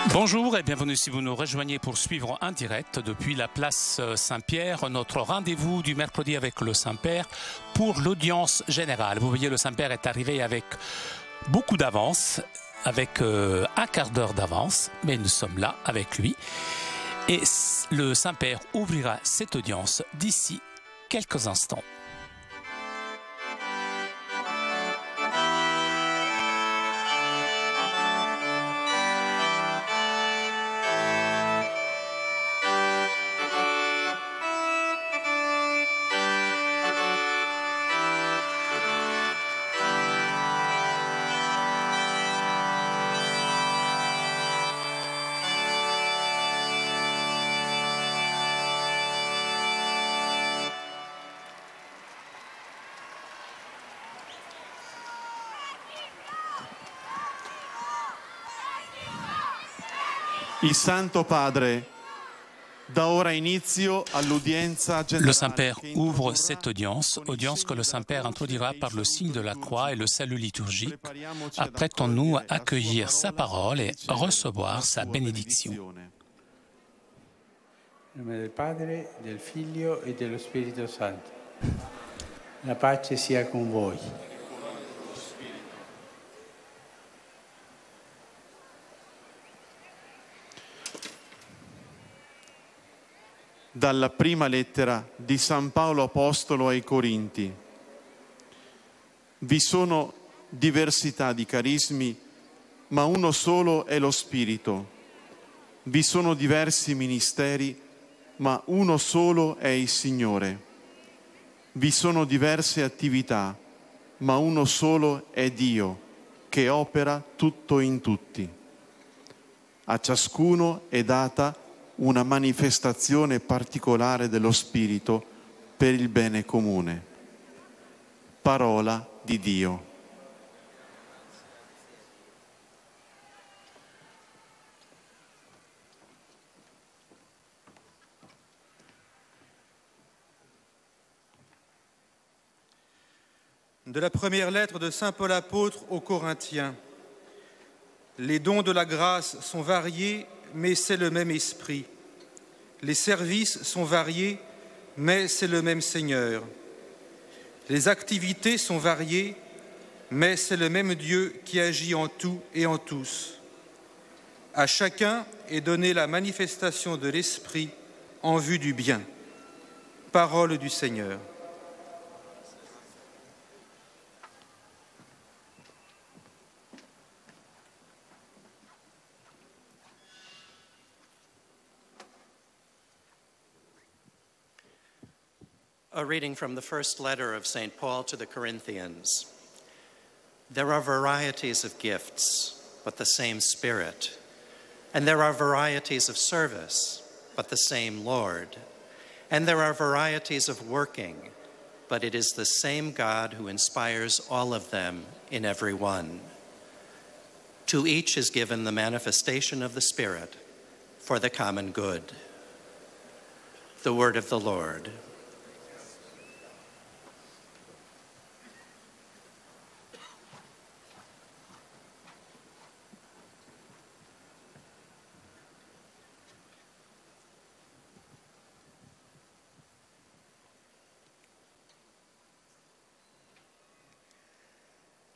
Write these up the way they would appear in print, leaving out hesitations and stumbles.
Bonjour et bienvenue si vous nous rejoignez pour suivre en direct depuis la place Saint-Pierre, notre rendez-vous du mercredi avec le Saint-Père pour l'audience générale. Vous voyez, le Saint-Père est arrivé avec beaucoup d'avance, avec un quart d'heure d'avance, mais nous sommes là avec lui. Et le Saint-Père ouvrira cette audience d'ici quelques instants. Il Santo Padre da ora inizio all'udienza generale. Le Saint-Père ouvre cette audience que le Saint-Père introduira par le signe de la croix et le salut liturgique. Apprêtons-nous à accueillir sa parole et recevoir sa bénédiction. Nel nome del Padre, del Figlio e dello Spirito Santo. La pace sia con voi. Dalla prima lettera di San Paolo Apostolo ai Corinti. Vi sono diversità di carismi, ma uno solo è lo Spirito. Vi sono diversi ministeri, ma uno solo è il Signore. Vi sono diverse attività, ma uno solo è Dio, che opera tutto in tutti. A ciascuno è data una manifestazione particolare dello Spirito per il bene comune. Parola di Dio. De la première lettre de Saint Paul apôtre aux Corinthiens. Les dons de la grâce sont variés, mais c'est le même esprit. Les services sont variés, mais c'est le même Seigneur. Les activités sont variées, mais c'est le même Dieu qui agit en tout et en tous. À chacun est donnée la manifestation de l'Esprit en vue du bien. Parole du Seigneur. A reading from the first letter of St. Paul to the Corinthians. There are varieties of gifts, but the same Spirit. And there are varieties of service, but the same Lord. And there are varieties of working, but it is the same God who inspires all of them in every one. To each is given the manifestation of the Spirit for the common good. The word of the Lord.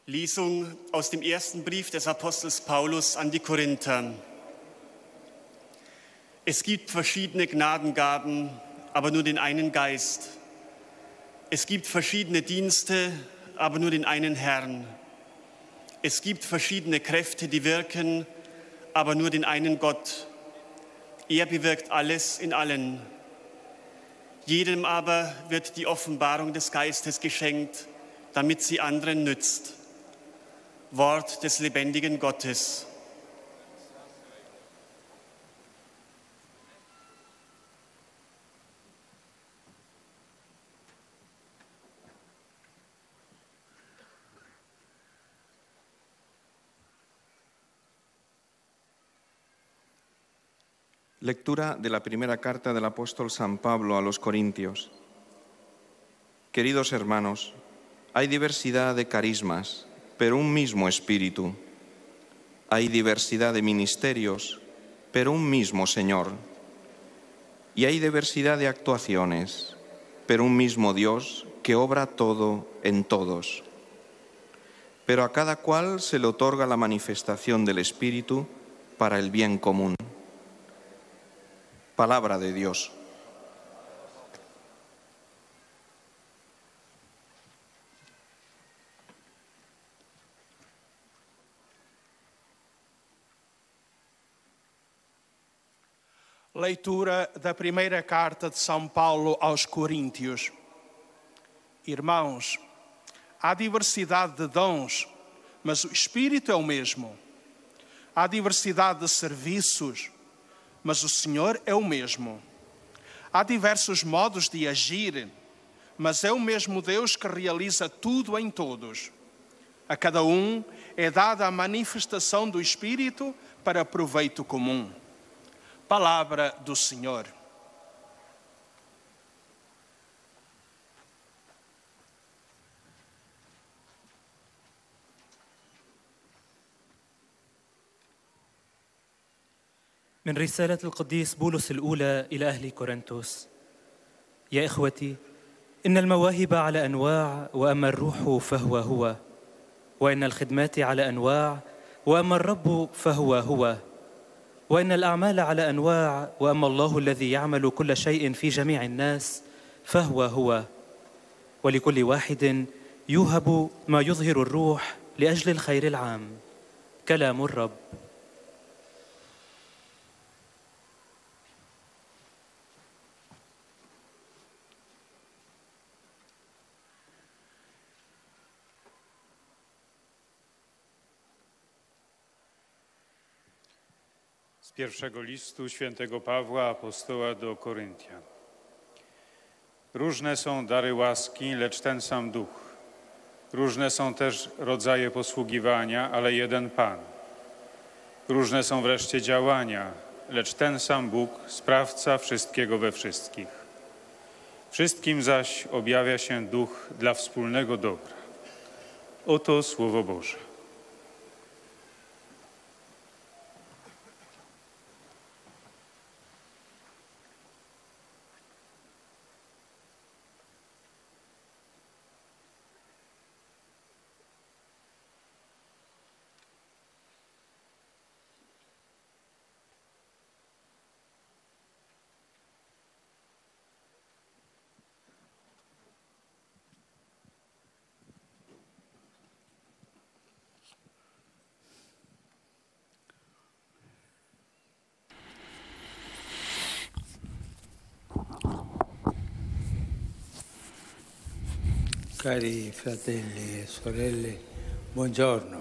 Lesung aus dem ersten Brief des Apostels Paulus an die Korinther. Es gibt verschiedene Gnadengaben, aber nur den einen Geist. Es gibt verschiedene Dienste, aber nur den einen Herrn. Es gibt verschiedene Kräfte, die wirken, aber nur den einen Gott. Er bewirkt alles in allen. Jedem aber wird die Offenbarung des Geistes geschenkt, damit sie anderen nützt. Wort des lebendigen Gottes. Lectura de la primera carta del apóstol San Pablo a los Corintios. Queridos hermanos, hay diversidad de carismas, pero un mismo espíritu. Hay diversidad de ministerios, pero un mismo Señor. Y hay diversidad de actuaciones, pero un mismo Dios que obra todo en todos. Pero a cada cual se le otorga la manifestación del Espíritu para el bien común. Palabra de Dios. Leitura da primeira carta de São Paulo aos Coríntios. Irmãos, há diversidade de dons, mas o Espírito é o mesmo. Há diversidade de serviços, mas o Senhor é o mesmo. Há diversos modos de agir, mas é o mesmo Deus que realiza tudo em todos. A cada um é dada a manifestação do Espírito para proveito comum. Palavra do Senhor. من رسالة القديس بولس الأولى إلى أهل كورنثوس. يا إخوتي، إن المواهب على أنواع، وأما الروح فهو هو، وإن الخدمات على أنواع، وأما الرب فهو هو، وإن الأعمال على أنواع، وأما الله الذي يعمل كل شيء في جميع الناس فهو هو، ولكل واحد يوهب ما يظهر الروح لأجل الخير العام. كلام الرب. Z pierwszego listu świętego Pawła, apostoła do Koryntian. Różne są dary łaski, lecz ten sam Duch. Różne są też rodzaje posługiwania, ale jeden Pan. Różne są wreszcie działania, lecz ten sam Bóg, sprawca wszystkiego we wszystkich. Wszystkim zaś objawia się Duch dla wspólnego dobra. Oto Słowo Boże. Cari fratelli e sorelle, buongiorno.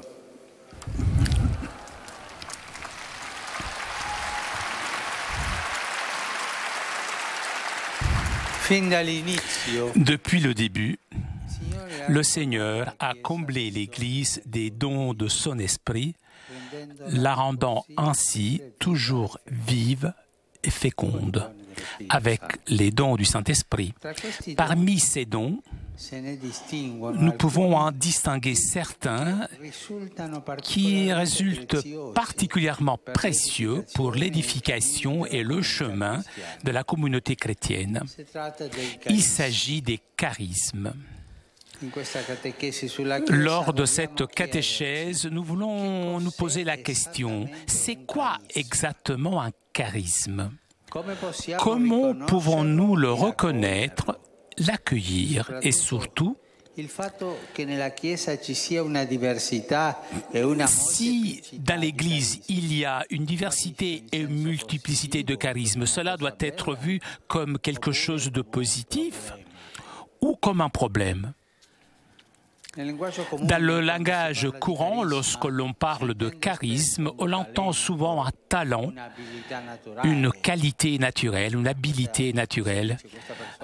Depuis le début, le Seigneur a comblé l'Église des dons de son esprit, la rendant ainsi toujours vive et féconde, avec les dons du Saint-Esprit. Parmi ces dons, nous pouvons en distinguer certains qui résultent particulièrement précieux pour l'édification et le chemin de la communauté chrétienne. Il s'agit des charismes. Lors de cette catéchèse, nous voulons nous poser la question, c'est quoi exactement un charisme? Comment pouvons-nous le reconnaître, l'accueillir et surtout, si dans l'Église il y a une diversité et une multiplicité de charismes, cela doit être vu comme quelque chose de positif ou comme un problème? Dans le langage courant, lorsque l'on parle de charisme, on entend souvent un talent, une qualité naturelle, une habilité naturelle.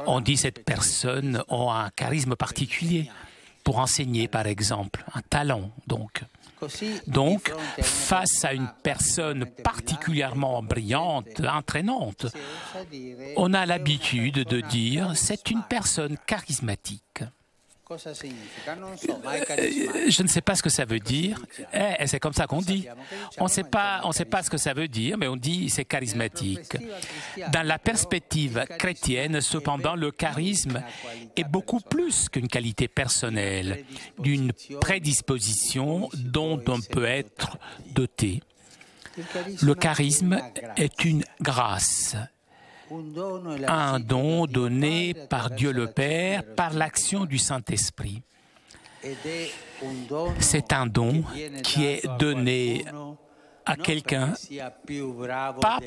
On dit que cette personne a un charisme particulier pour enseigner, par exemple, un talent, donc. Donc, face à une personne particulièrement brillante, entraînante, on a l'habitude de dire « c'est une personne charismatique ». Je ne sais pas ce que ça veut dire. C'est comme ça qu'on dit. On ne sait pas ce que ça veut dire, mais on dit c'est charismatique. Dans la perspective chrétienne, cependant, le charisme est beaucoup plus qu'une qualité personnelle, d'une prédisposition dont on peut être doté. Le charisme est une grâce, un don donné par Dieu le Père par l'action du Saint-Esprit. C'est un don qui est donné à quelqu'un, pas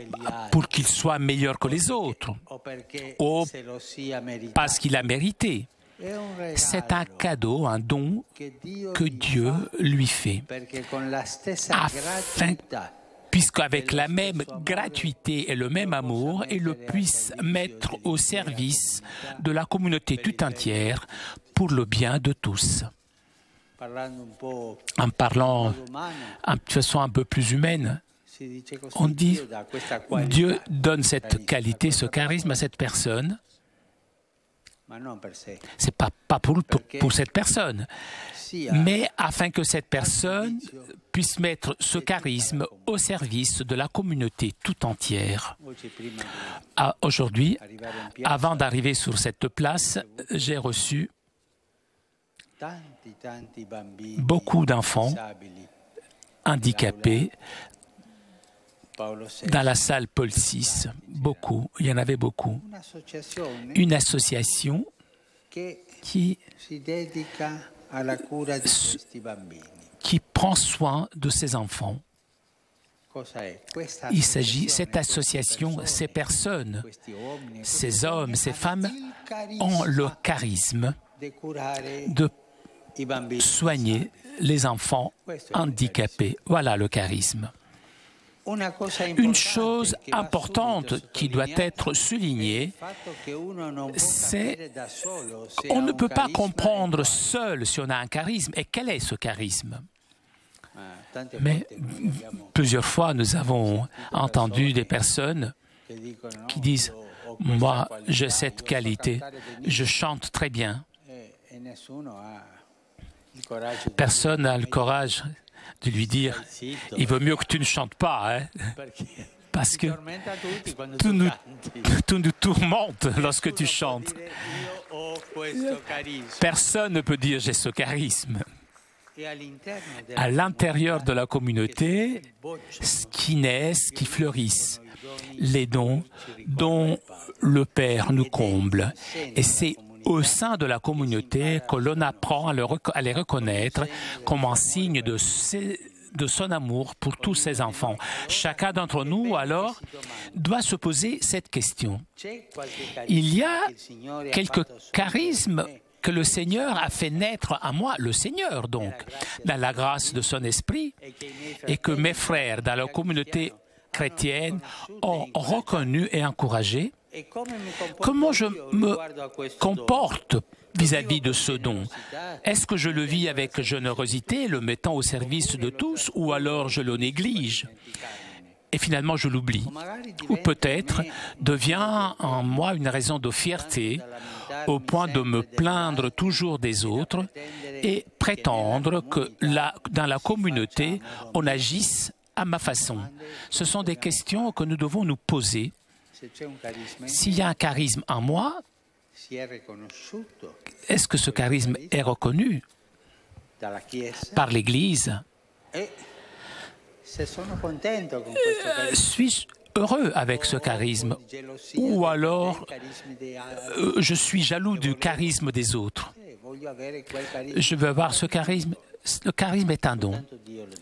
pour qu'il soit meilleur que les autres, ou parce qu'il a mérité. C'est un cadeau, un don que Dieu lui fait, afin puisqu'avec la même gratuité et le même amour, il le puisse mettre au service de la communauté tout entière pour le bien de tous. En parlant de façon un peu plus humaine, on dit Dieu donne cette qualité, ce charisme à cette personne. Ce n'est pas pour cette personne, mais afin que cette personne puisse mettre ce charisme au service de la communauté tout entière. Aujourd'hui, avant d'arriver sur cette place, j'ai reçu beaucoup d'enfants handicapés dans la salle Paul VI. Beaucoup, il y en avait beaucoup. Une association qui prend soin de ces enfants. Il s'agit, cette association, ces personnes, ces hommes, ces femmes ont le charisme de soigner les enfants handicapés. Voilà le charisme. Une chose importante qui doit être soulignée, c'est qu'on ne peut pas comprendre seul si on a un charisme. Et quel est ce charisme? Mais plusieurs fois, nous avons entendu des personnes qui disent « Moi, j'ai cette qualité, je chante très bien. » Personne n'a le courage de lui dire « Il vaut mieux que tu ne chantes pas, hein? » Parce que tout nous tourmente lorsque tu chantes. Personne ne peut dire « J'ai ce charisme ». À l'intérieur de la communauté, qui naissent, qui fleurissent, les dons dont le Père nous comble. Et c'est au sein de la communauté que l'on apprend à les reconnaître comme un signe de son amour pour tous ses enfants. Chacun d'entre nous, alors, doit se poser cette question. Il y a quelques charismes que le Seigneur a fait naître à moi, le Seigneur donc, dans la grâce de son esprit, et que mes frères dans la communauté chrétienne ont reconnu et encouragé. Comment je me comporte vis-à-vis de ce don? Est-ce que je le vis avec générosité, le mettant au service de tous, ou alors je le néglige et finalement je l'oublie? Ou peut-être devient en moi une raison de fierté au point de me plaindre toujours des autres et prétendre que dans la communauté, on agisse à ma façon. Ce sont des questions que nous devons nous poser. S'il y a un charisme en moi, est-ce que ce charisme est reconnu par l'Église? Suis-je heureux avec ce charisme? Ou alors je suis jaloux du charisme des autres? Je veux avoir ce charisme. Le charisme est un don.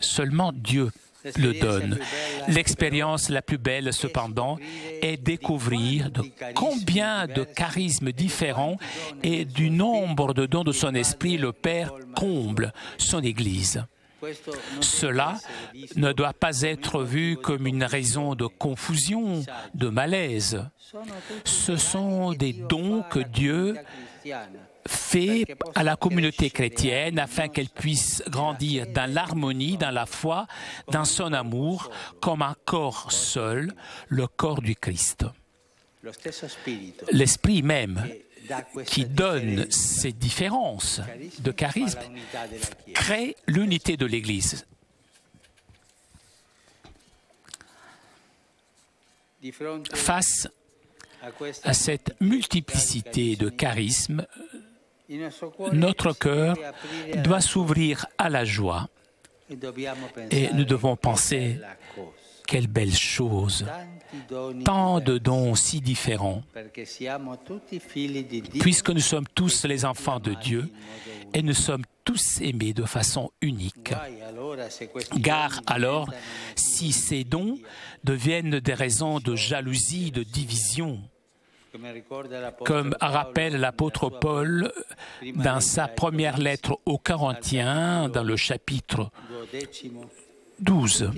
Seulement Dieu le donne. L'expérience la plus belle, cependant, est découvrir de combien de charismes différents et du nombre de dons de son esprit le Père comble son Église. Cela ne doit pas être vu comme une raison de confusion, de malaise. Ce sont des dons que Dieu fait à la communauté chrétienne afin qu'elle puisse grandir dans l'harmonie, dans la foi, dans son amour, comme un corps seul, le corps du Christ. L'Esprit même qui donne ces différences de charisme crée l'unité de l'Église. Face à cette multiplicité de charismes, notre cœur doit s'ouvrir à la joie et nous devons penser quelle belle chose, tant de dons si différents, puisque nous sommes tous les enfants de Dieu et nous sommes tous aimés de façon unique. Gare alors si ces dons deviennent des raisons de jalousie, de division, comme rappelle l'apôtre Paul dans sa première lettre aux Corinthiens, dans le chapitre 12.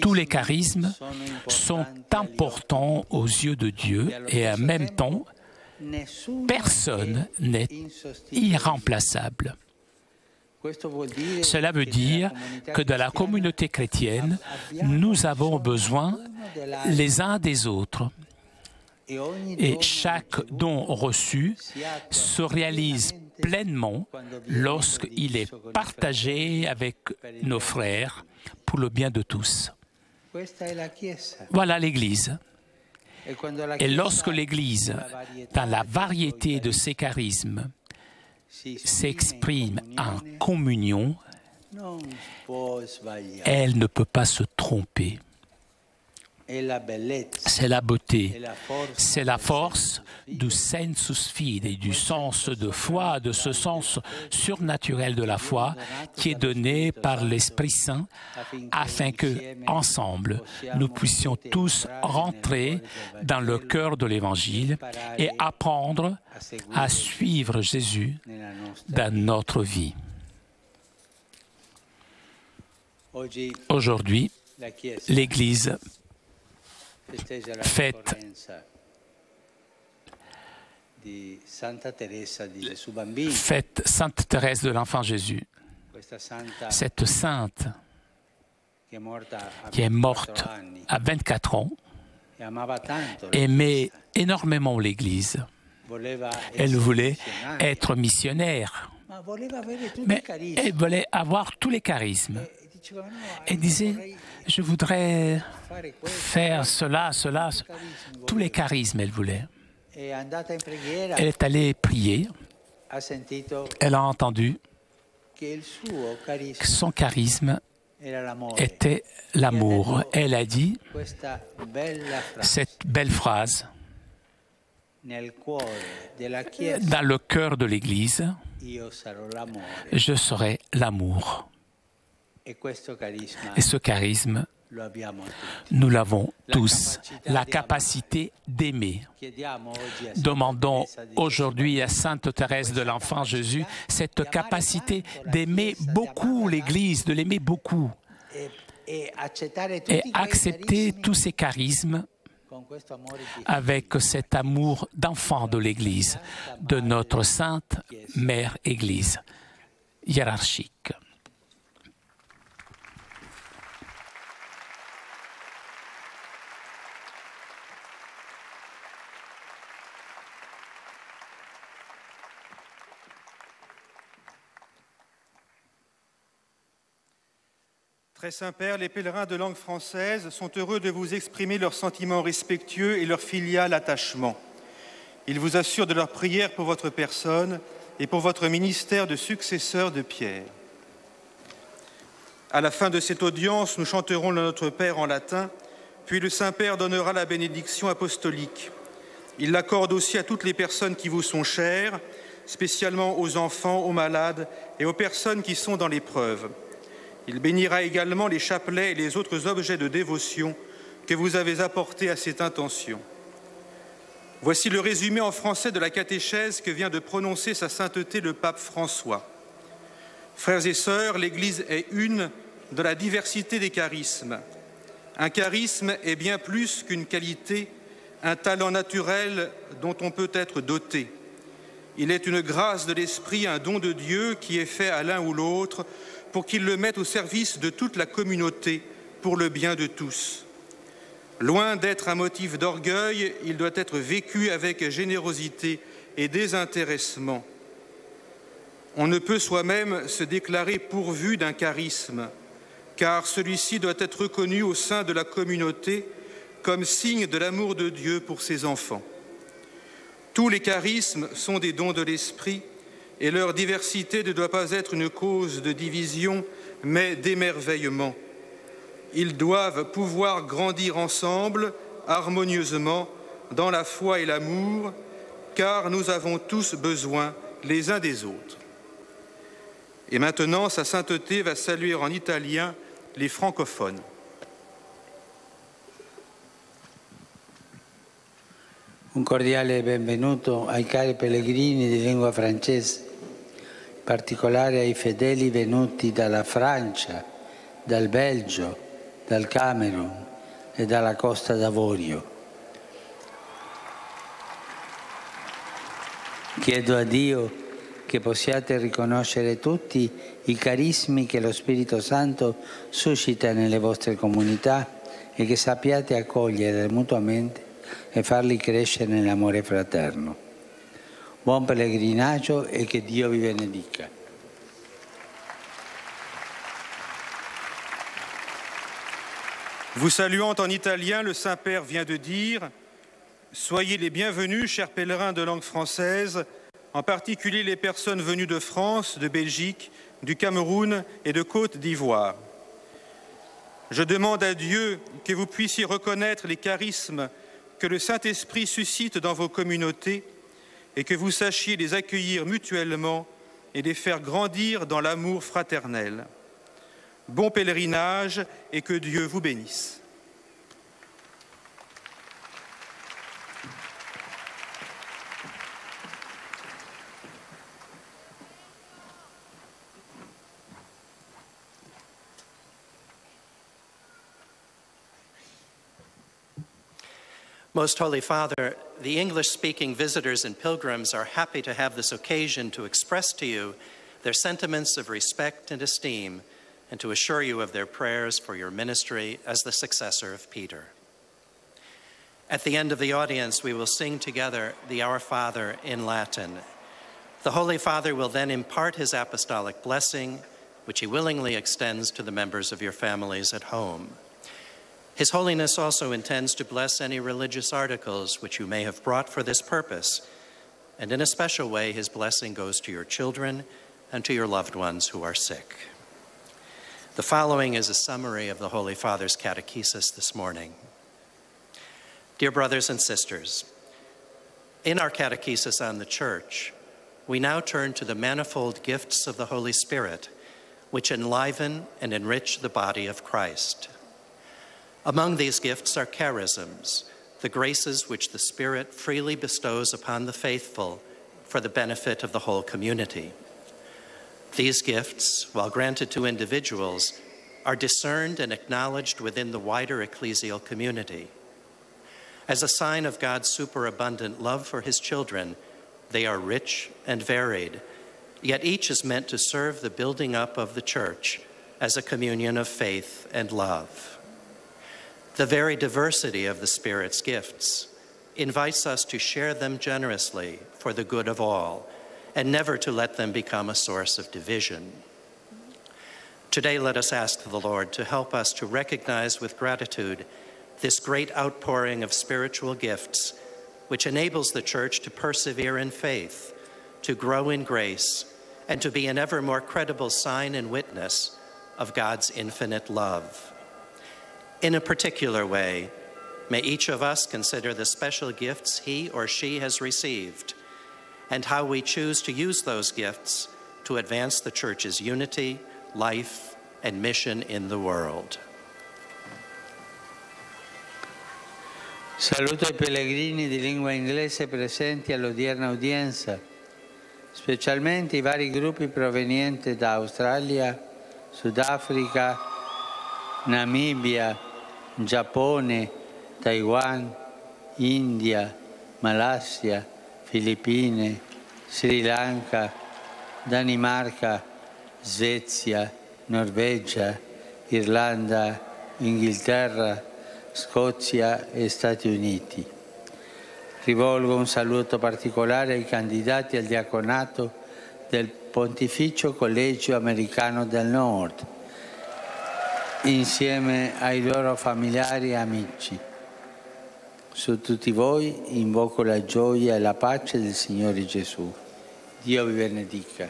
Tous les charismes sont importants aux yeux de Dieu et en même temps, personne n'est irremplaçable. Cela veut dire que dans la communauté chrétienne, nous avons besoin les uns des autres. Et chaque don reçu se réalise pleinement lorsqu'il est partagé avec nos frères pour le bien de tous. Voilà l'Église. Et lorsque l'Église, dans la variété de ses charismes, s'exprime en communion, elle ne peut pas se tromper. C'est la beauté, c'est la force du sensus fide, du sens de foi, de ce sens surnaturel de la foi qui est donné par l'Esprit Saint afin que, ensemble, nous puissions tous rentrer dans le cœur de l'Évangile et apprendre à suivre Jésus dans notre vie. Aujourd'hui, l'Église fête Sainte Thérèse de l'Enfant Jésus, cette sainte qui est morte à 24 ans, aimait énormément l'Église. Elle voulait être missionnaire, mais elle voulait avoir tous les charismes. Elle disait, je voudrais faire cela, tous les charismes, elle voulait. Elle est allée prier, elle a entendu que son charisme était l'amour. Elle a dit cette belle phrase, dans le cœur de l'Église, je serai l'amour. Et ce charisme, nous l'avons tous, la capacité d'aimer. Demandons aujourd'hui à Sainte Thérèse de l'Enfant Jésus cette capacité d'aimer beaucoup l'Église, de l'aimer beaucoup et accepter tous ces charismes avec cet amour d'enfant de l'Église, de notre Sainte Mère Église hiérarchique. Très Saint-Père, les pèlerins de langue française sont heureux de vous exprimer leurs sentiments respectueux et leur filial attachement. Ils vous assurent de leur prière pour votre personne et pour votre ministère de successeur de Pierre. À la fin de cette audience, nous chanterons le Notre Père en latin, puis le Saint-Père donnera la bénédiction apostolique. Il l'accorde aussi à toutes les personnes qui vous sont chères, spécialement aux enfants, aux malades et aux personnes qui sont dans l'épreuve. Il bénira également les chapelets et les autres objets de dévotion que vous avez apportés à cette intention. Voici le résumé en français de la catéchèse que vient de prononcer sa sainteté le pape François. Frères et sœurs, l'Église est une de la diversité des charismes. Un charisme est bien plus qu'une qualité, un talent naturel dont on peut être doté. Il est une grâce de l'Esprit, un don de Dieu qui est fait à l'un ou l'autre pour qu'il le mette au service de toute la communauté pour le bien de tous. Loin d'être un motif d'orgueil, il doit être vécu avec générosité et désintéressement. On ne peut soi-même se déclarer pourvu d'un charisme, car celui-ci doit être reconnu au sein de la communauté comme signe de l'amour de Dieu pour ses enfants. Tous les charismes sont des dons de l'Esprit et leur diversité ne doit pas être une cause de division, mais d'émerveillement. Ils doivent pouvoir grandir ensemble, harmonieusement, dans la foi et l'amour, car nous avons tous besoin les uns des autres. Et maintenant, Sa Sainteté va saluer en italien les francophones. Un cordiale benvenuto ai cari pellegrini di lingua francese, in particolare ai fedeli venuti dalla Francia, dal Belgio, dal Camerun e dalla Costa d'Avorio. Chiedo a Dio che possiate riconoscere tutti i carismi che lo Spirito Santo suscita nelle vostre comunità e che sappiate accogliere mutuamente e farli crescere nell'amore fraterno. Buon pellegrinaggio e che Dio vi benedica. Vous saluant en italien, le Saint-Père vient de dire « Soyez les bienvenus, chers pèlerins de langue française, en particulier les personnes venues de France, de Belgique, du Cameroun et de Côte d'Ivoire. Je demande à Dieu que vous puissiez reconnaître les charismes que le Saint-Esprit suscite dans vos communautés et que vous sachiez les accueillir mutuellement et les faire grandir dans l'amour fraternel. Bon pèlerinage et que Dieu vous bénisse. Most Holy Father, the English-speaking visitors and pilgrims are happy to have this occasion to express to you their sentiments of respect and esteem and to assure you of their prayers for your ministry as the successor of Peter. At the end of the audience, we will sing together the Our Father in Latin. The Holy Father will then impart his apostolic blessing, which he willingly extends to the members of your families at home. His Holiness also intends to bless any religious articles which you may have brought for this purpose, and in a special way, his blessing goes to your children and to your loved ones who are sick. The following is a summary of the Holy Father's catechesis this morning. Dear brothers and sisters, in our catechesis on the Church, we now turn to the manifold gifts of the Holy Spirit, which enliven and enrich the body of Christ. Among these gifts are charisms, the graces which the Spirit freely bestows upon the faithful for the benefit of the whole community. These gifts, while granted to individuals, are discerned and acknowledged within the wider ecclesial community. As a sign of God's superabundant love for his children, they are rich and varied, yet each is meant to serve the building up of the Church as a communion of faith and love. The very diversity of the Spirit's gifts invites us to share them generously for the good of all, and never to let them become a source of division. Today, let us ask the Lord to help us to recognize with gratitude this great outpouring of spiritual gifts, which enables the Church to persevere in faith, to grow in grace, and to be an ever more credible sign and witness of God's infinite love. In a particular way, may each of us consider the special gifts he or she has received and how we choose to use those gifts to advance the Church's unity, life, and mission in the world. Saluto i pellegrini di lingua inglese presenti all'odierna udienza, specialmente i vari gruppi provenienti da Australia, Sudafrica, Namibia, Giappone, Taiwan, India, Malaysia, Filippine, Sri Lanka, Danimarca, Svezia, Norvegia, Irlanda, Inghilterra, Scozia e Stati Uniti. Rivolgo un saluto particolare ai candidati al diaconato del Pontificio Collegio Americano del Nord, insieme ai loro familiari e amici. Su tutti voi invoco la gioia e la pace del Signore Gesù. Dio vi benedica.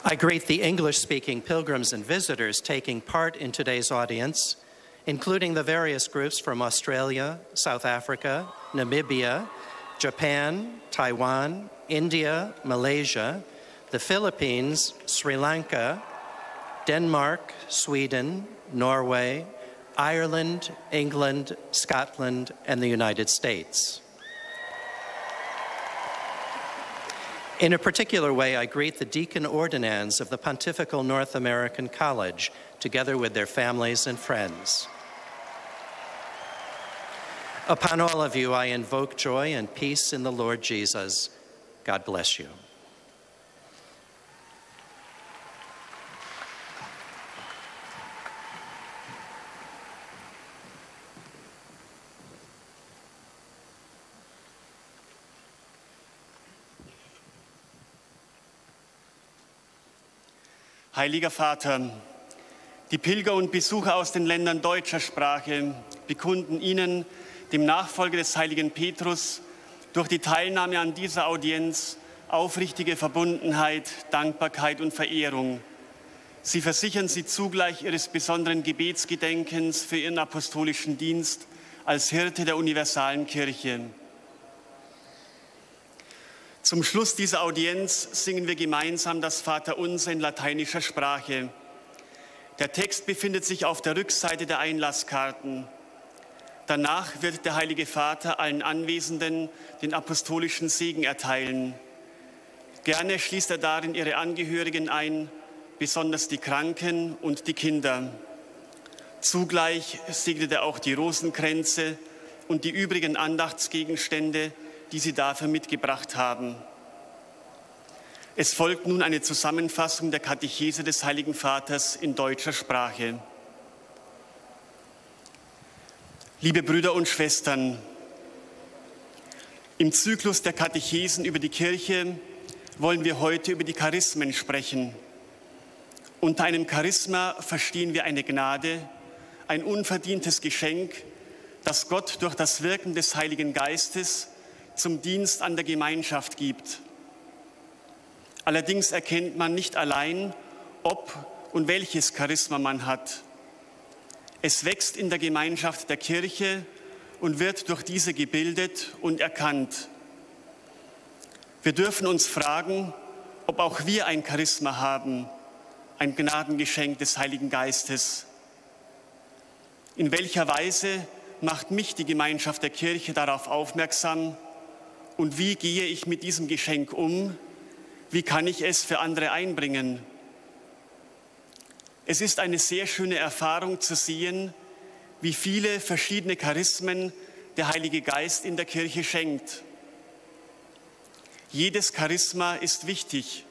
I greet the English-speaking pilgrims and visitors taking part in today's audience, including the various groups from Australia, South Africa, Namibia, Japan, Taiwan, India, Malaysia, the Philippines, Sri Lanka, Denmark, Sweden, Norway, Ireland, England, Scotland, and the United States. In a particular way, I greet the deacon ordinands of the Pontifical North American College, together with their families and friends. Upon all of you, I invoke joy and peace in the Lord Jesus. God bless you. Heiliger Vater, die Pilger und Besucher aus den Ländern deutscher Sprache bekunden Ihnen, dem Nachfolger des heiligen Petrus, durch die Teilnahme an dieser Audienz aufrichtige Verbundenheit, Dankbarkeit und Verehrung. Sie versichern Sie zugleich Ihres besonderen Gebetsgedenkens für Ihren apostolischen Dienst als Hirte der universalen Kirche. Zum Schluss dieser Audienz singen wir gemeinsam das Vaterunser in lateinischer Sprache. Der Text befindet sich auf der Rückseite der Einlasskarten. Danach wird der Heilige Vater allen Anwesenden den apostolischen Segen erteilen. Gerne schließt er darin ihre Angehörigen ein, besonders die Kranken und die Kinder. Zugleich segnet er auch die Rosenkränze und die übrigen Andachtsgegenstände, die Sie dafür mitgebracht haben. Es folgt nun eine Zusammenfassung der Katechese des Heiligen Vaters in deutscher Sprache. Liebe Brüder und Schwestern, im Zyklus der Katechesen über die Kirche wollen wir heute über die Charismen sprechen. Unter einem Charisma verstehen wir eine Gnade, ein unverdientes Geschenk, das Gott durch das Wirken des Heiligen Geistes zum Dienst an der Gemeinschaft gibt. Allerdings erkennt man nicht allein, ob und welches Charisma man hat. Es wächst in der Gemeinschaft der Kirche und wird durch diese gebildet und erkannt. Wir dürfen uns fragen, ob auch wir ein Charisma haben, ein Gnadengeschenk des Heiligen Geistes. In welcher Weise macht mich die Gemeinschaft der Kirche darauf aufmerksam? Und wie gehe ich mit diesem Geschenk um? Wie kann ich es für andere einbringen? Es ist eine sehr schöne Erfahrung zu sehen, wie viele verschiedene Charismen der Heilige Geist in der Kirche schenkt. Jedes Charisma ist wichtig.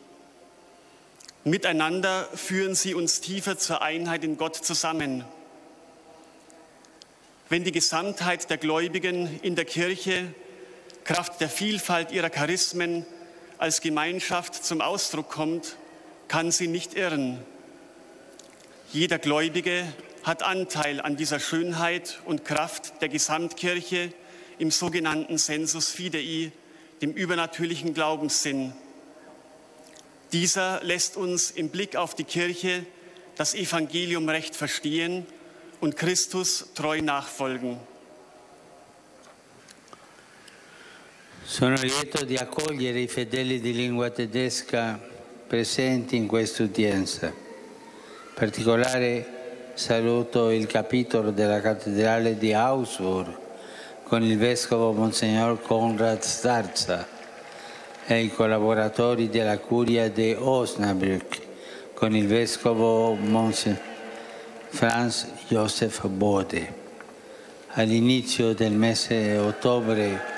Miteinander führen sie uns tiefer zur Einheit in Gott zusammen. Wenn die Gesamtheit der Gläubigen in der Kirche Kraft der Vielfalt ihrer Charismen als Gemeinschaft zum Ausdruck kommt, kann sie nicht irren. Jeder Gläubige hat Anteil an dieser Schönheit und Kraft der Gesamtkirche im sogenannten Sensus Fidei, dem übernatürlichen Glaubenssinn. Dieser lässt uns im Blick auf die Kirche das Evangelium recht verstehen und Christus treu nachfolgen. Sono lieto di accogliere I fedeli di lingua tedesca presenti in questa udienza. In particolare saluto il capitolo della cattedrale di Augsburg con il vescovo Monsignor Konrad Starza e i collaboratori della curia di Osnabrück con il vescovo Monsignor Franz Josef Bode. All'inizio del mese ottobre,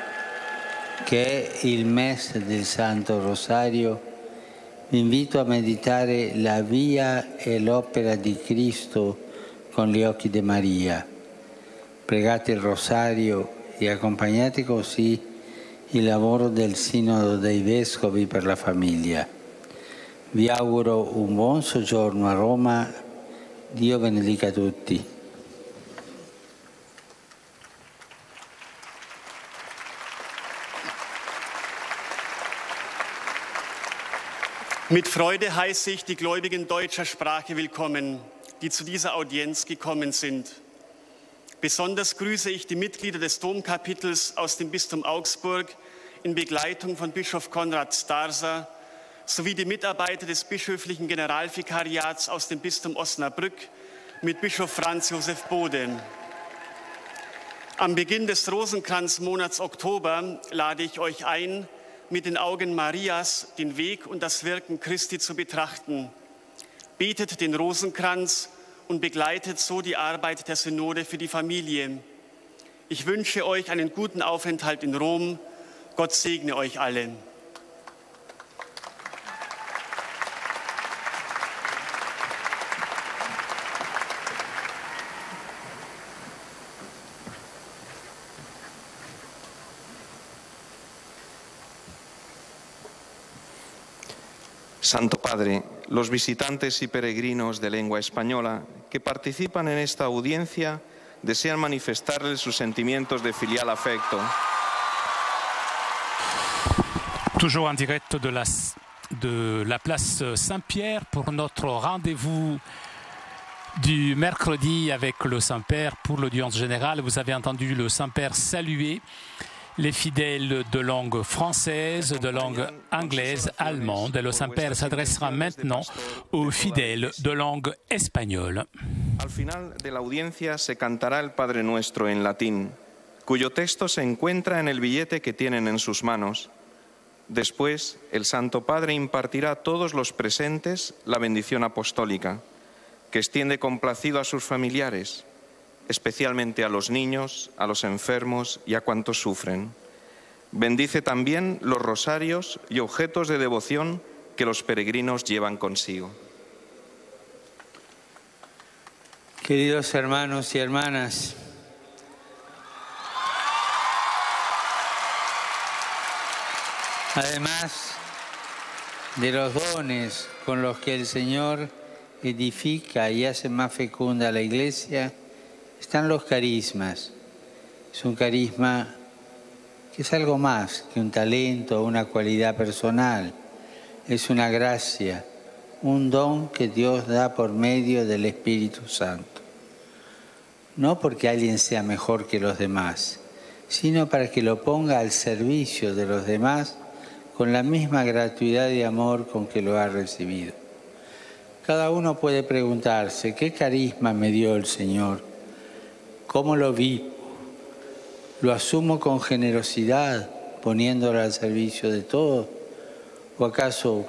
che è il mese del Santo Rosario, vi invito a meditare la via e l'opera di Cristo con gli occhi di Maria. Pregate il Rosario e accompagnate così il lavoro del Sinodo dei Vescovi per la famiglia. Vi auguro un buon soggiorno a Roma. Dio benedica tutti. Mit Freude heiße ich die Gläubigen deutscher Sprache willkommen, die zu dieser Audienz gekommen sind. Besonders grüße ich die Mitglieder des Domkapitels aus dem Bistum Augsburg in Begleitung von Bischof Konrad Starser sowie die Mitarbeiter des bischöflichen Generalvikariats aus dem Bistum Osnabrück mit Bischof Franz Josef Bode. Am Beginn des Rosenkranzmonats Oktober lade ich euch ein, mit den Augen Marias den Weg und das Wirken Christi zu betrachten. Betet den Rosenkranz und begleitet so die Arbeit der Synode für die Familie. Ich wünsche euch einen guten Aufenthalt in Rom. Gott segne euch alle. Santo Padre, los visitantes y peregrinos de lengua española que participan en esta audiencia desean manifestarles sus sentimientos de filial afecto. Toujours en direct de la place Saint-Pierre pour notre rendez-vous du mercredi avec le Saint-Père pour l'audience générale. Vous avez entendu le Saint-Père saluer les fidèles de langue française, de langue anglaise, allemande. Et le Saint-Père s'adressera maintenant aux fidèles de langue espagnole. Al final de la audiencia se cantará el Padre Nuestro en latín, cuyo texto se encuentra en el billete que tienen en sus manos. Después, el Santo Padre impartirá a todos los presentes la bendición apostólica, que extiende complacido a sus familiares, especialmente a los niños, a los enfermos y a cuantos sufren. Bendice también los rosarios y objetos de devoción que los peregrinos llevan consigo. Queridos hermanos y hermanas, además de los dones con los que el Señor edifica y hace más fecunda a la Iglesia, están los carismas. Es un carisma que es algo más que un talento o una cualidad personal. Es una gracia, un don que Dios da por medio del Espíritu Santo. No porque alguien sea mejor que los demás, sino para que lo ponga al servicio de los demás con la misma gratuidad y amor con que lo ha recibido. Cada uno puede preguntarse, ¿qué carisma me dio el Señor? ¿Cómo lo vi? ¿Lo asumo con generosidad, poniéndolo al servicio de todos? ¿O acaso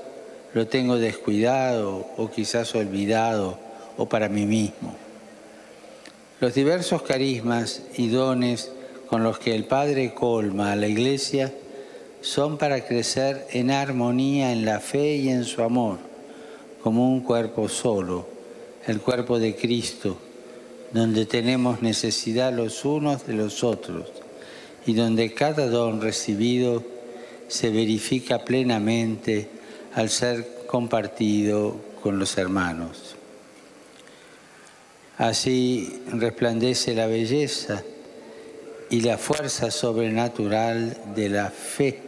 lo tengo descuidado o quizás olvidado o para mí mismo? Los diversos carismas y dones con los que el Padre colma a la Iglesia son para crecer en armonía en la fe y en su amor, como un cuerpo solo, el cuerpo de Cristo, donde tenemos necesidad los unos de los otros y donde cada don recibido se verifica plenamente al ser compartido con los hermanos. Así resplandece la belleza y la fuerza sobrenatural de la fe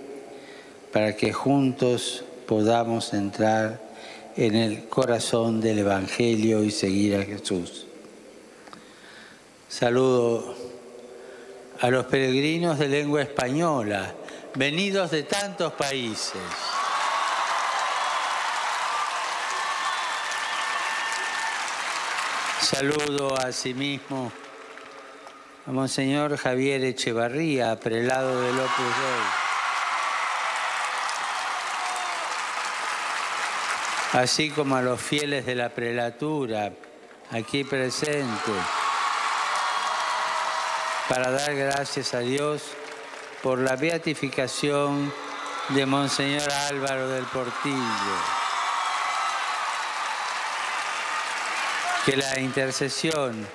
para que juntos podamos entrar en el corazón del Evangelio y seguir a Jesús. Saludo a los peregrinos de lengua española, venidos de tantos países. Saludo asimismo a Monseñor Javier Echevarría, prelado del Opus Dei. Así como a los fieles de la prelatura aquí presentes, para dar gracias a Dios por la beatificación de Monseñor Álvaro del Portillo. Que la intercesión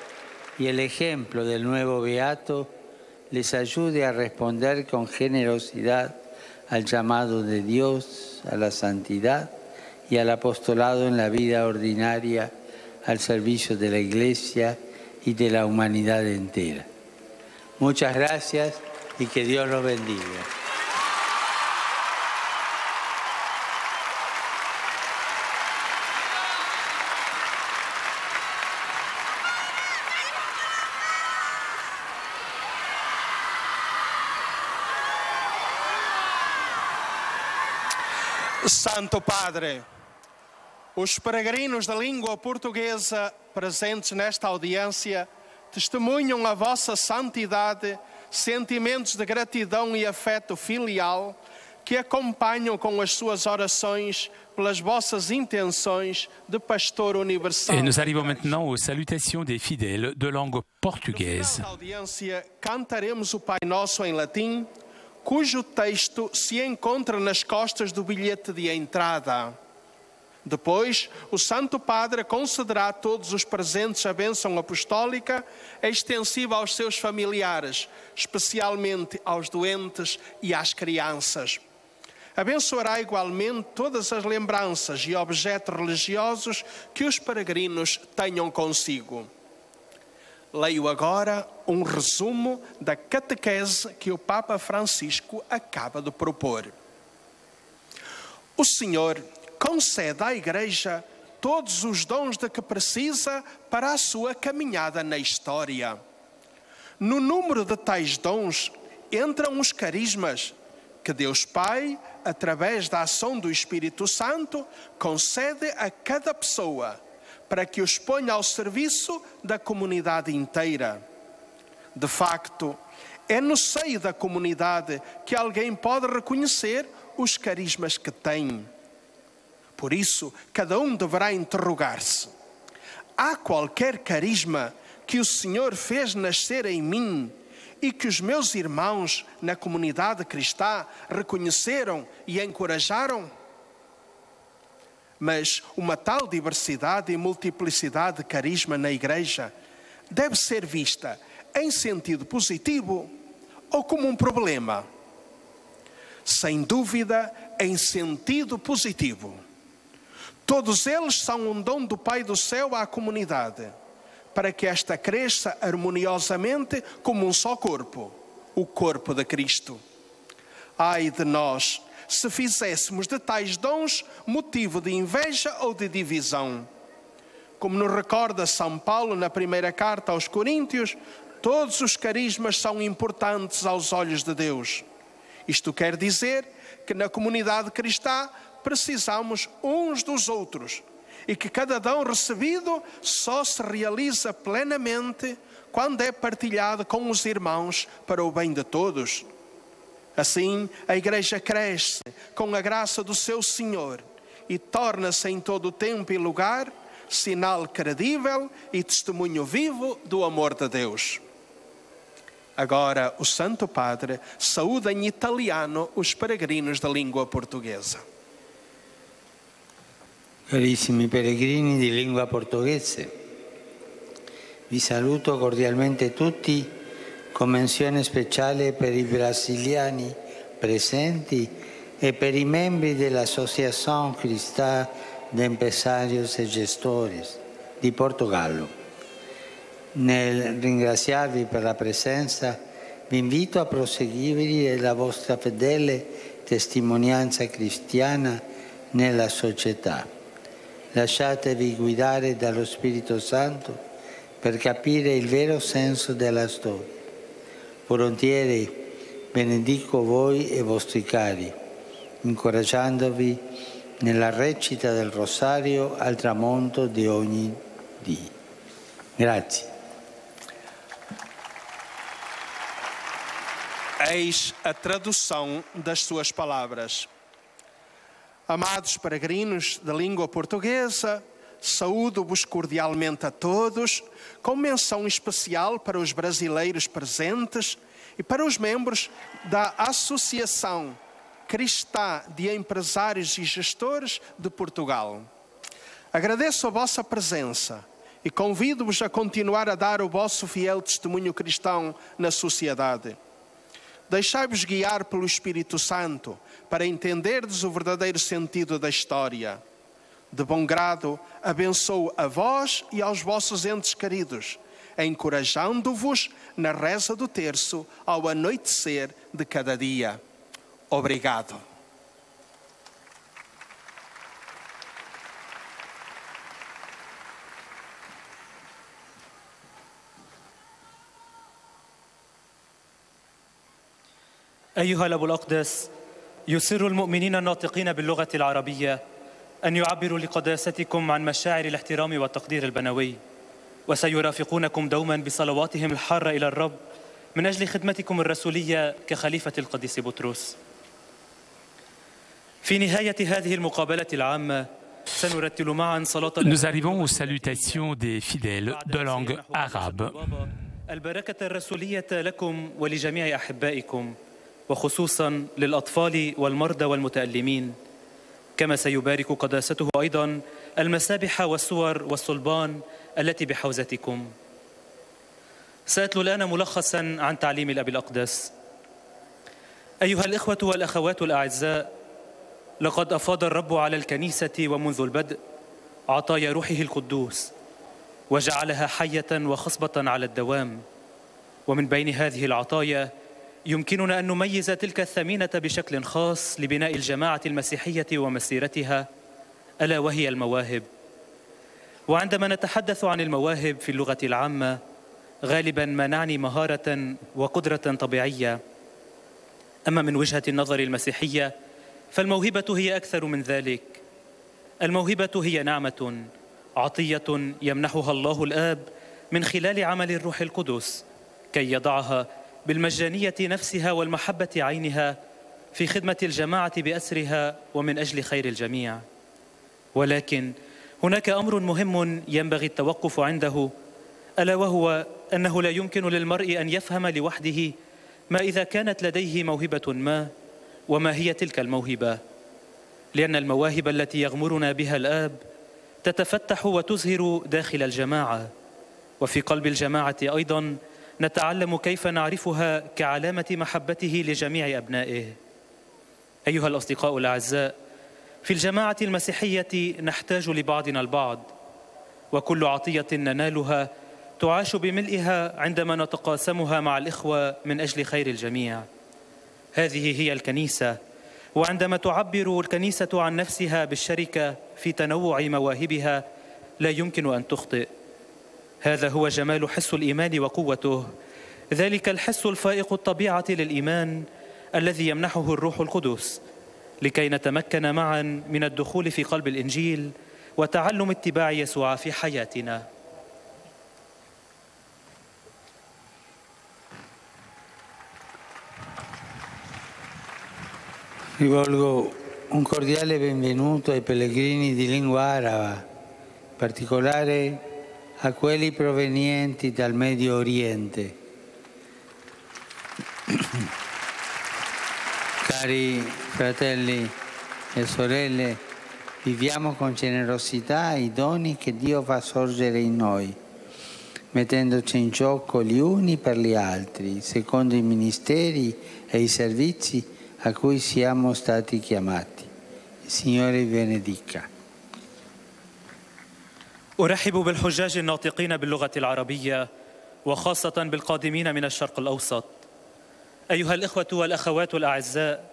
y el ejemplo del nuevo beato les ayude a responder con generosidad al llamado de Dios, a la santidad y al apostolado en la vida ordinaria al servicio de la Iglesia y de la humanidad entera. Muchas gracias y que Dios los bendiga. Santo Padre, os peregrinos da língua portuguesa presentes nesta audiência testemunham a vossa santidade, sentimentos de gratidão e afeto filial que acompanham com as suas orações pelas vossas intenções de pastor universal. Et nous arrivons maintenant aux salutations des fidèles de langue portugaise. Na audiência cantaremos o Pai Nosso em latim, cujo texto se encontra nas costas do bilhete de entrada. Depois, o Santo Padre concederá a todos os presentes a bênção apostólica extensiva aos seus familiares, especialmente aos doentes e às crianças. Abençoará igualmente todas as lembranças e objetos religiosos que os peregrinos tenham consigo. Leio agora um resumo da catequese que o Papa Francisco acaba de propor. O Senhor concede à Igreja todos os dons de que precisa para a sua caminhada na história. No número de tais dons entram os carismas que Deus Pai, através da ação do Espírito Santo, concede a cada pessoa, para que os ponha ao serviço da comunidade inteira. De facto, é no seio da comunidade que alguém pode reconhecer os carismas que tem. Por isso, cada um deverá interrogar-se: há qualquer carisma que o Senhor fez nascer em mim e que os meus irmãos na comunidade cristã reconheceram e encorajaram? Mas uma tal diversidade e multiplicidade de carisma na Igreja deve ser vista em sentido positivo ou como um problema? Sem dúvida, em sentido positivo. Todos eles são um dom do Pai do Céu à comunidade, para que esta cresça harmoniosamente como um só corpo, o corpo de Cristo. Ai de nós, se fizéssemos de tais dons motivo de inveja ou de divisão. Como nos recorda São Paulo na primeira carta aos Coríntios, todos os carismas são importantes aos olhos de Deus. Isto quer dizer que na comunidade cristã precisamos uns dos outros e que cada dom recebido só se realiza plenamente quando é partilhado com os irmãos para o bem de todos. Assim, a Igreja cresce com a graça do seu Senhor e torna-se em todo o tempo e lugar sinal credível e testemunho vivo do amor de Deus. Agora, o Santo Padre saúda em italiano os peregrinos da língua portuguesa. Carissimi peregrini di lingua portoghese, vi saluto cordialmente tutti con menzione speciale per i brasiliani presenti e per i membri dell'Associazione Cristã de Empresarios e Gestores di Portogallo. Nel ringraziarvi per la presenza, vi invito a proseguire la vostra fedele testimonianza cristiana nella società. Lasciatevi guidare dallo Spirito Santo per capire il vero senso della storia. Volentieri benedico voi e vostri cari, incoraggiandovi nella recita del Rosario al tramonto di ogni dì. Grazie. Eis a tradução das suas palavras. Amados peregrinos da língua portuguesa, saúdo-vos cordialmente a todos, com menção especial para os brasileiros presentes e para os membros da Associação Cristã de Empresários e Gestores de Portugal. Agradeço a vossa presença e e convido-vos a continuar a dar o vosso fiel testemunho cristão na sociedade. Deixai-vos guiar pelo Espírito Santo para entenderdes o verdadeiro sentido da história. De bom grado, abençoo a vós e aos vossos entes queridos, encorajando-vos na reza do terço ao anoitecer de cada dia. Obrigado. أيها الأب الأقدس، يسر المؤمنين الناطقين باللغة العربية أن يعبروا لقداستكم عن مشاعر الاحترام والتقدير البنوي، وسيرافقونكم دوما بصلواتهم الحارة إلى الرب من أجل خدمتكم الرسولية كخليفة القديس بطرس. في نهاية هذه المقابلة العامة سنرتل معا صلاة. Nous arrivons aux salutations des fidèles de langue arabe. البركة الرسولية لكم ولجميع أحبائكم، وخصوصا للأطفال والمرضى والمتألمين، كما سيبارك قداسته أيضا المسابح والصور والصلبان التي بحوزتكم. سأتلو الآن ملخصا عن تعليم الأب الأقدس. أيها الإخوة والأخوات الأعزاء، لقد أفاض الرب على الكنيسة ومنذ البدء عطايا روحه القدوس، وجعلها حية وخصبة على الدوام. ومن بين هذه العطايا يمكننا أن نميز تلك الثمينة بشكل خاص لبناء الجماعة المسيحية ومسيرتها، ألا وهي المواهب. وعندما نتحدث عن المواهب في اللغة العامة غالبا ما نعني مهارة وقدرة طبيعية، أما من وجهة النظر المسيحية فالموهبة هي أكثر من ذلك. الموهبة هي نعمة، عطية يمنحها الله الآب من خلال عمل الروح القدس كي يضعها بالمجانية نفسها والمحبة عينها في خدمة الجماعة بأسرها ومن أجل خير الجميع. ولكن هناك أمر مهم ينبغي التوقف عنده، ألا وهو أنه لا يمكن للمرء أن يفهم لوحده ما إذا كانت لديه موهبة ما وما هي تلك الموهبة، لأن المواهب التي يغمرنا بها الآب تتفتح وتزهر داخل الجماعة، وفي قلب الجماعة أيضا نتعلم كيف نعرفها كعلامة محبته لجميع أبنائه. أيها الأصدقاء الأعزاء، في الجماعة المسيحية نحتاج لبعضنا البعض، وكل عطية ننالها تعاش بملئها عندما نتقاسمها مع الإخوة من أجل خير الجميع. هذه هي الكنيسة، وعندما تعبر الكنيسة عن نفسها بالشركة في تنوع مواهبها لا يمكن أن تخطئ. هذا هو جمال حس الإيمان وقوته، ذلك الحس الفائق الطبيعة للإيمان الذي يمنحه الروح القدس لكي نتمكن معا من الدخول في قلب الإنجيل وتعلم اتباع يسوع في حياتنا. Rivolgo un cordiale benvenuto ai pellegrini di lingua araba, in particolare a quelli provenienti dal Medio Oriente. Cari fratelli e sorelle, viviamo con generosità i doni che Dio fa sorgere in noi, mettendoci in gioco gli uni per gli altri, secondo i ministeri e i servizi a cui siamo stati chiamati. Il Signore vi benedica. أرحب بالحجاج الناطقين باللغة العربية، وخاصة بالقادمين من الشرق الأوسط. أيها الإخوة والأخوات الأعزاء،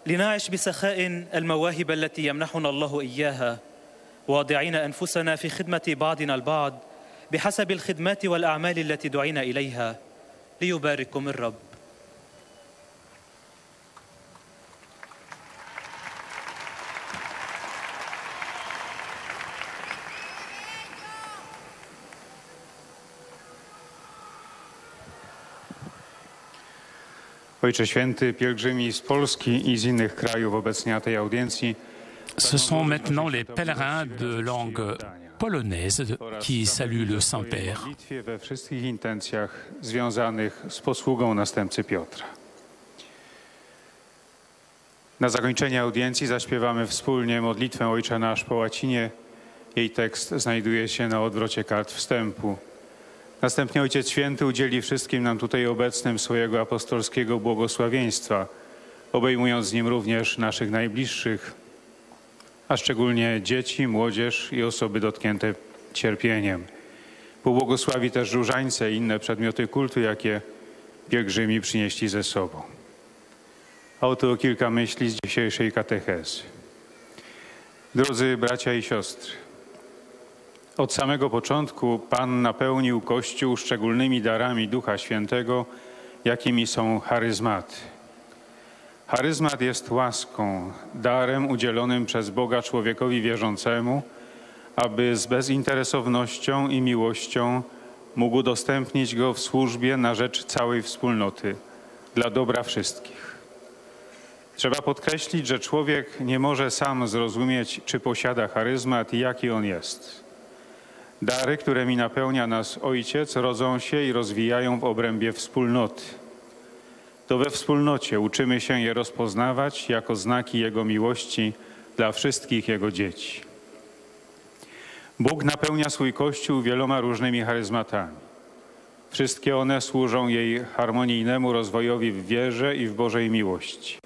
لنعش بسخاء المواهب التي يمنحنا الله إياها، واضعين أنفسنا في خدمة بعضنا البعض بحسب الخدمات والأعمال التي دعينا إليها. ليبارككم الرب. Ojcze Święty, pielgrzymi z Polski i z innych krajów obecnie na tej audiencji. Ce sont maintenant les pèlerins de langue polonaise qui saluent le Saint-Père. Modlitwie we wszystkich intencjach związanych z posługą następcy Piotra. Na zakończenie audiencji zaśpiewamy wspólnie modlitwę Ojcze Nasz po łacinie Jej tekst znajduje się na odwrocie kart wstępu. Następnie Ojciec Święty udzieli wszystkim nam tutaj obecnym swojego apostolskiego błogosławieństwa, obejmując nim również naszych najbliższych, a szczególnie dzieci, młodzież i osoby dotknięte cierpieniem. Pobłogosławi też różańce i inne przedmioty kultu, jakie pielgrzymi przynieśli ze sobą. A oto kilka myśli z dzisiejszej katechezy. Drodzy bracia i siostry, od samego początku Pan napełnił Kościół szczególnymi darami Ducha Świętego, jakimi są charyzmaty. Charyzmat jest łaską, darem udzielonym przez Boga człowiekowi wierzącemu, aby z bezinteresownością i miłością mógł udostępnić go w służbie na rzecz całej wspólnoty, dla dobra wszystkich. Trzeba podkreślić, że człowiek nie może sam zrozumieć, czy posiada charyzmat i jaki on jest. Dary, którymi napełnia nas Ojciec, rodzą się i rozwijają w obrębie wspólnoty. To we wspólnocie uczymy się je rozpoznawać jako znaki Jego miłości dla wszystkich Jego dzieci. Bóg napełnia swój Kościół wieloma różnymi charyzmatami. Wszystkie one służą jej harmonijnemu rozwojowi w wierze i w Bożej miłości.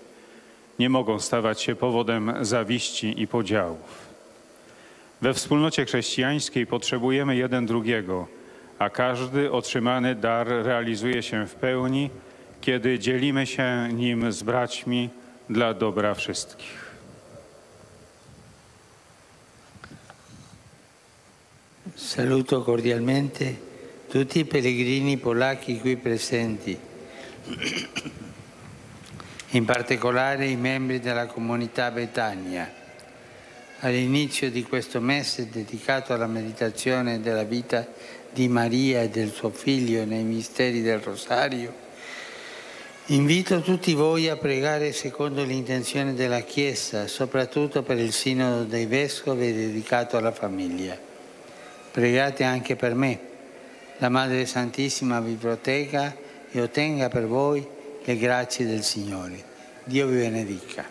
Nie mogą stawać się powodem zawiści i podziałów. We wspólnocie chrześcijańskiej potrzebujemy jeden drugiego, a każdy otrzymany dar realizuje się w pełni, kiedy dzielimy się nim z braćmi dla dobra wszystkich. Saluto cordialmente tutti i pellegrini polacchi qui presenti, in particolare i membri della comunità Betania. All'inizio di questo mese dedicato alla meditazione della vita di Maria e del suo Figlio nei misteri del Rosario, invito tutti voi a pregare secondo l'intenzione della Chiesa, soprattutto per il Sinodo dei Vescovi dedicato alla famiglia. Pregate anche per me. La Madre Santissima vi protegga e ottenga per voi le grazie del Signore. Dio vi benedica.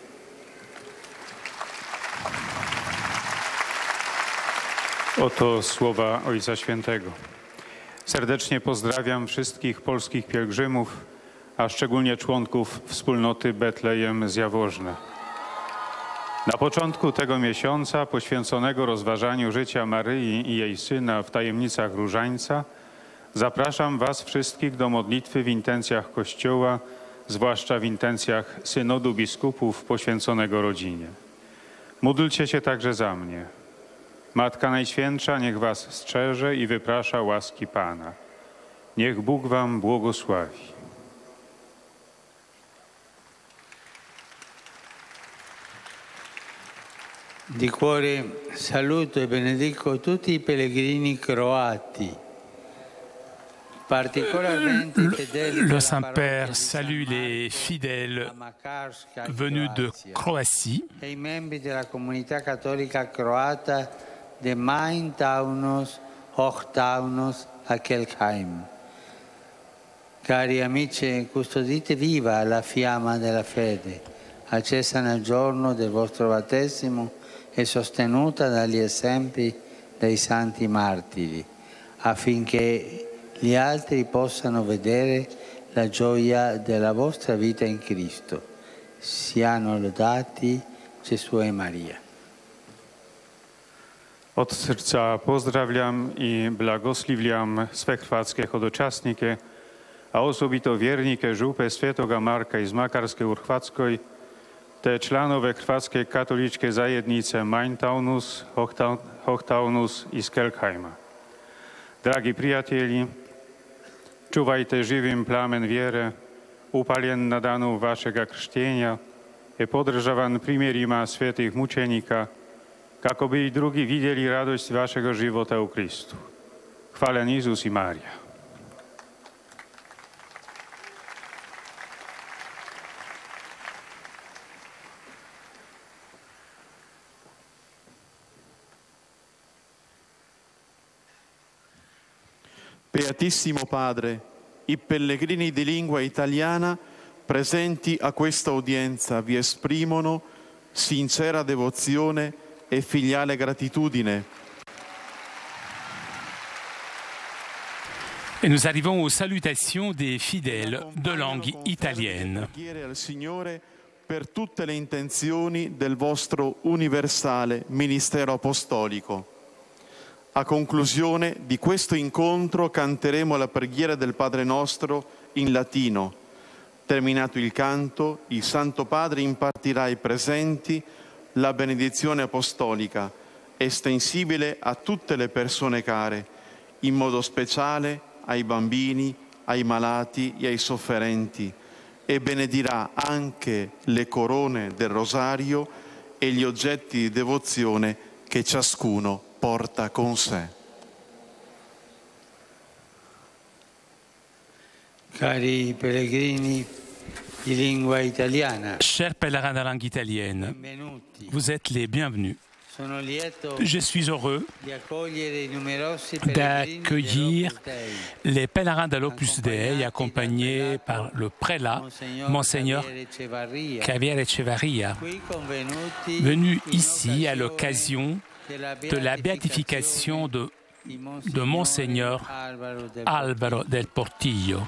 Oto słowa Ojca Świętego. Serdecznie pozdrawiam wszystkich polskich pielgrzymów, a szczególnie członków wspólnoty Betlejem z Jaworzna. Na początku tego miesiąca poświęconego rozważaniu życia Maryi i jej Syna w tajemnicach Różańca zapraszam Was wszystkich do modlitwy w intencjach Kościoła, zwłaszcza w intencjach Synodu Biskupów poświęconego rodzinie. Módlcie się także za mnie. Matka Najświętsza niech Was strzeże i wyprasza łaski Pana. Niech Bóg Wam błogosławi. Di cuore saluto e benedico tutti i pellegrini croati. Le Saint-Père salue les fidèles venus de Croatie e i membri della comunità cattolica croata de Main-Taunus, Hochtaunus a Kelkheim. Cari amici, custodite viva la fiamma della fede, accesa nel giorno del vostro battesimo e sostenuta dagli esempi dei santi martiri, affinché gli altri possano vedere la gioia della vostra vita in Cristo. Siano lodati Gesù e Maria. Od srca pozdravljam i blagoslavljam sve hrvatske hodočasnike, a osobito vjernike župe Svetoga Marka iz Makarske u Hrvatskoj, te članove Hrvatske katoličke zajednice Main-Taunus, Hochtaunus i Kelkheima. Dragi prijatelji, čuvajte živim plamen vjere, upaljen na danu vašega krštenja i podržavan primjerima svetih mučenika, kako bi i drugi vidjeli radost vašega života u Kristu. Hvala Isus i Marija. Beatissimo Padre, i pellegrini di lingua italiana presenti a questa udienza vi esprimono sincera devozione e filiale gratitudine Et nous arrivons aux salutations des fidèles de langue italienne. Per tutte le intenzioni del vostro universale ministero apostolico. A conclusione di questo incontro canteremo la preghiera del Padre Nostro in latino. Terminato il canto, il Santo Padre impartirà ai presenti la benedizione apostolica, estensibile a tutte le persone care, in modo speciale ai bambini, ai malati e ai sofferenti, e benedirà anche le corone del rosario e gli oggetti di devozione che ciascuno porta con sé. Cari pellegrini di lingua italiana, chers pèlerins de langue italienne, vous êtes les bienvenus. Je suis heureux d'accueillir les pèlerins de l'Opus Dei accompagnés par le prélat, Monseigneur Javier Echevarria, venu ici à l'occasion de la béatification de Monseigneur Álvaro del Portillo.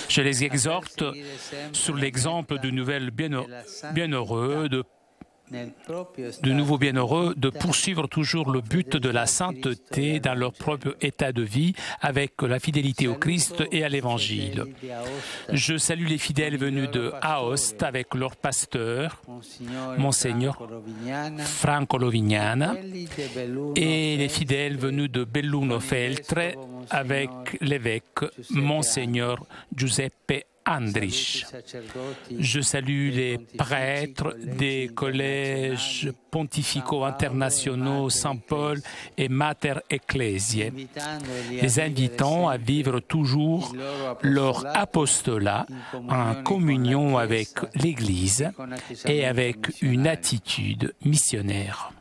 Je les exhorte sur l'exemple du nouveau bienheureux de poursuivre toujours le but de la sainteté dans leur propre état de vie avec la fidélité au Christ et à l'Évangile. Je salue les fidèles venus de Aoste avec leur pasteur, Monseigneur Franco Lovignana, et les fidèles venus de Belluno Feltre avec l'évêque, Monseigneur Giuseppe Andrich. Je salue les prêtres des collèges pontificaux internationaux Saint-Paul et Mater Ecclesiae, les invitant à vivre toujours leur apostolat en communion avec l'Église et avec une attitude missionnaire.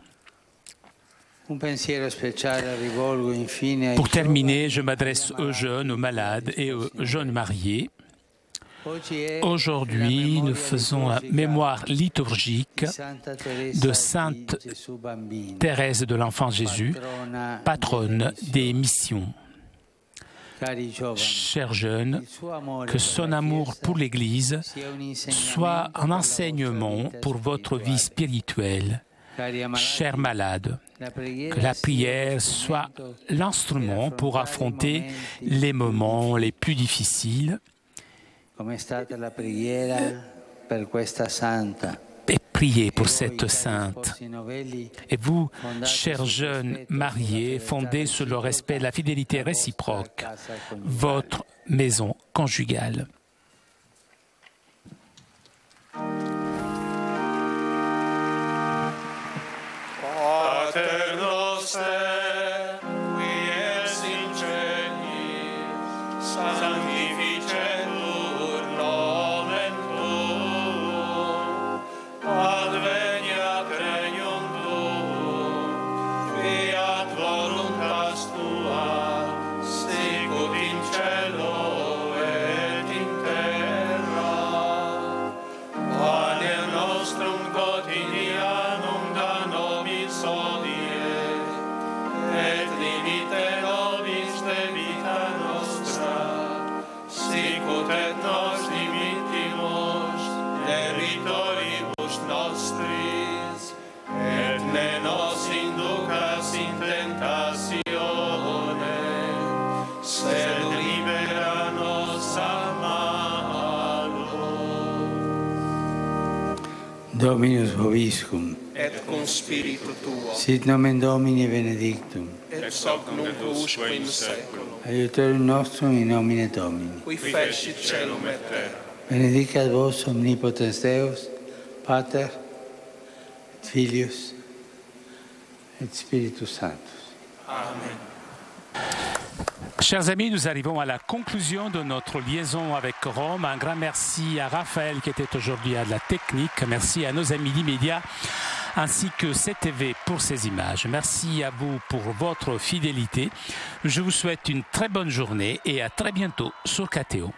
Pour terminer, je m'adresse aux jeunes, aux malades et aux jeunes mariés. Aujourd'hui, nous faisons la mémoire liturgique de Sainte Thérèse de l'Enfant Jésus, patronne des missions. Chers jeunes, que son amour pour l'Église soit un enseignement pour votre vie spirituelle. Chers malades, que la prière soit l'instrument pour affronter les moments les plus difficiles. Et priez pour cette sainte. Et vous, chers jeunes mariés, fondés sur le respect et la fidélité réciproque, votre maison conjugale. Pater noster, qui es in celis, sanctificetur nomen tuum, adveniat regnum tuum, fiat voluntas tua, sicut in cielo et in terra. Panem nostrum quotidianum da nobis hodie, et dimite nobis debita nostra, sicut et nos dimittimus debitoribus nostris, et ne nos inducas in tentatione, sed libera nos a malo. Dominus vobiscum, Et cum spiritu tuo, sit nomen Domini benedictum, et hoc nunc usque in saeculum, aiutorium nostrum in nomine Domini. qui fecit celum et terra. Benedicat vos omnipotens Deus, Pater, et Filius, et Spiritus Sanctus. Amen. Chers amis, nous arrivons à la conclusion de notre liaison avec Rome. Un grand merci à Raphaël qui était aujourd'hui à la technique. Merci à nos amis d'Immédiat ainsi que CTV pour ces images. Merci à vous pour votre fidélité. Je vous souhaite une très bonne journée et à très bientôt sur KTO.